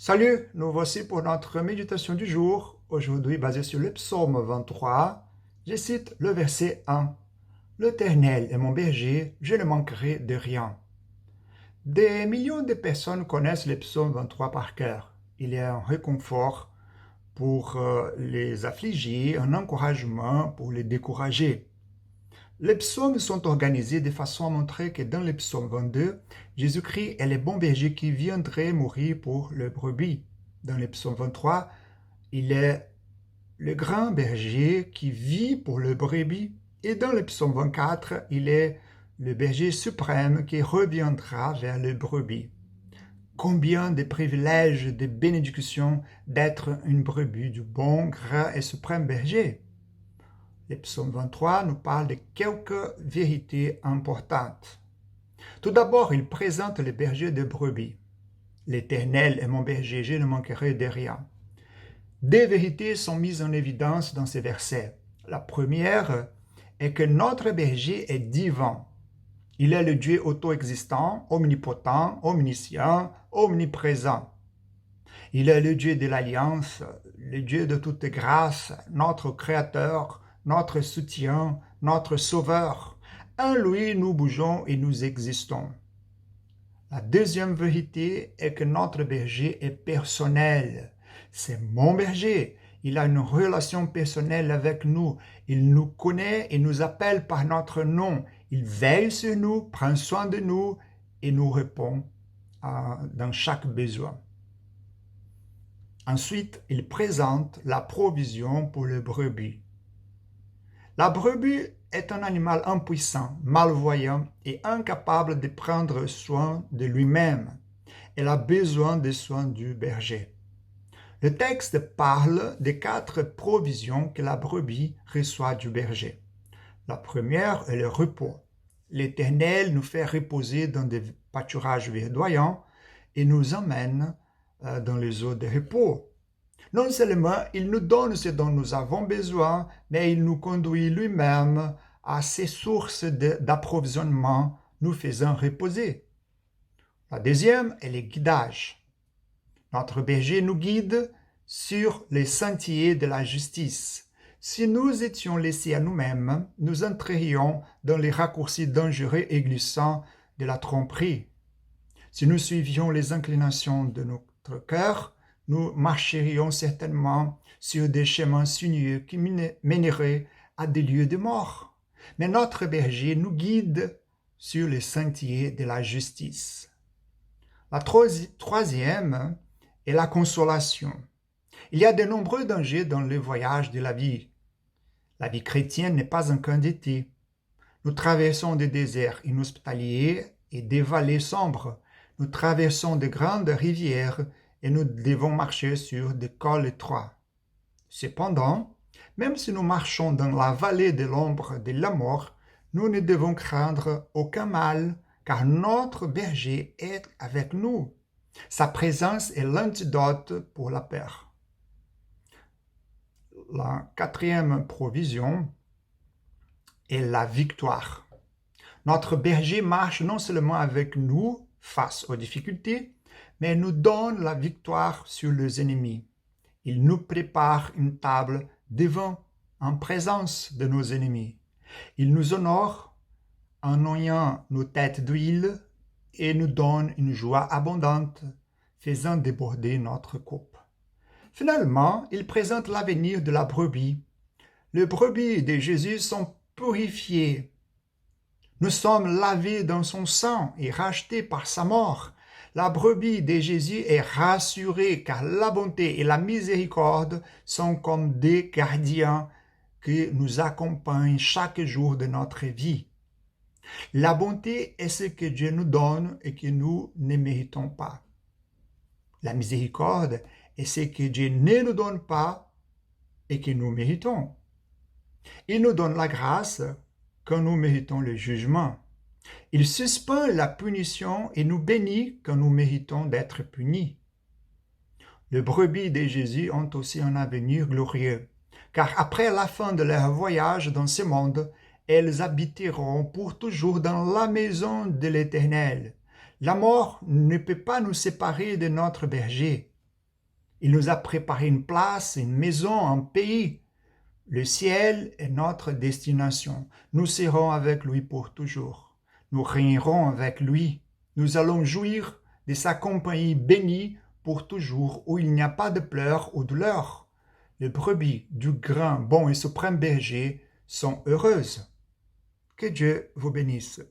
Salut, nous voici pour notre méditation du jour, aujourd'hui basée sur le psaume 23. Je cite le verset 1. L'Éternel est mon berger, je ne manquerai de rien. Des millions de personnes connaissent le psaume 23 par cœur. Il est un réconfort pour les affligés, un encouragement pour les décourager. Les psaumes sont organisés de façon à montrer que dans le psaume 22, Jésus-Christ est le bon berger qui viendrait mourir pour le brebis. Dans le psaume 23, il est le grand berger qui vit pour le brebis. Et dans le psaume 24, il est le berger suprême qui reviendra vers le brebis. Combien de privilèges, de bénédictions d'être une brebis du bon, grand et suprême berger. Le psaume 23 nous parle de quelques vérités importantes. Tout d'abord, il présente le berger de brebis. L'Éternel est mon berger, je ne manquerai de rien. Des vérités sont mises en évidence dans ces versets. La première est que notre berger est divin. Il est le Dieu auto-existant, omnipotent, omniscient, omniprésent. Il est le Dieu de l'alliance, le Dieu de toute grâce, notre Créateur, notre soutien, notre Sauveur. En lui, nous bougeons et nous existons. La deuxième vérité est que notre berger est personnel. C'est mon berger. Il a une relation personnelle avec nous. Il nous connaît et nous appelle par notre nom. Il veille sur nous, prend soin de nous et nous répond dans chaque besoin. Ensuite, il présente la provision pour le brebis. La brebis est un animal impuissant, malvoyant et incapable de prendre soin de lui-même. Elle a besoin des soins du berger. Le texte parle des 4 provisions que la brebis reçoit du berger. La première est le repos. L'Éternel nous fait reposer dans des pâturages verdoyants et nous emmène dans les eaux de repos. Non seulement il nous donne ce dont nous avons besoin, mais il nous conduit lui-même à ces sources d'approvisionnement, nous faisant reposer. La deuxième est le guidage. Notre berger nous guide sur les sentiers de la justice. Si nous étions laissés à nous-mêmes, nous entrerions dans les raccourcis dangereux et glissants de la tromperie. Si nous suivions les inclinations de notre cœur, nous marcherions certainement sur des chemins sinueux qui mèneraient à des lieux de mort. Mais notre berger nous guide sur les sentiers de la justice. La troisième est la consolation. Il y a de nombreux dangers dans le voyage de la vie. La vie chrétienne n'est pas un camp d'été. Nous traversons des déserts inhospitaliers et des vallées sombres. Nous traversons de grandes rivières et nous devons marcher sur des cols étroits. Cependant, même si nous marchons dans la vallée de l'ombre de la mort, nous ne devons craindre aucun mal, car notre berger est avec nous. Sa présence est l'antidote pour la peur. La quatrième provision est la victoire. Notre berger marche non seulement avec nous face aux difficultés, mais nous donne la victoire sur les ennemis. Il nous prépare une table devant, en présence de nos ennemis. Il nous honore en noyant nos têtes d'huile et nous donne une joie abondante, faisant déborder notre coupe. Finalement, il présente l'avenir de la brebis. Les brebis de Jésus sont purifiées. Nous sommes lavés dans son sang et rachetés par sa mort. La brebis de Jésus est rassurée car la bonté et la miséricorde sont comme des gardiens qui nous accompagnent chaque jour de notre vie. La bonté est ce que Dieu nous donne et que nous ne méritons pas. La miséricorde est ce que Dieu ne nous donne pas et que nous méritons. Il nous donne la grâce quand nous méritons le jugement. Il suspend la punition et nous bénit quand nous méritons d'être punis. Les brebis de Jésus ont aussi un avenir glorieux, car après la fin de leur voyage dans ce monde, elles habiteront pour toujours dans la maison de l'Éternel. La mort ne peut pas nous séparer de notre berger. Il nous a préparé une place, une maison, un pays. Le ciel est notre destination. Nous serons avec lui pour toujours. Nous régnerons avec lui. Nous allons jouir de sa compagnie bénie pour toujours, où il n'y a pas de pleurs ou douleurs. Les brebis du grand, bon et suprême berger sont heureuses. Que Dieu vous bénisse.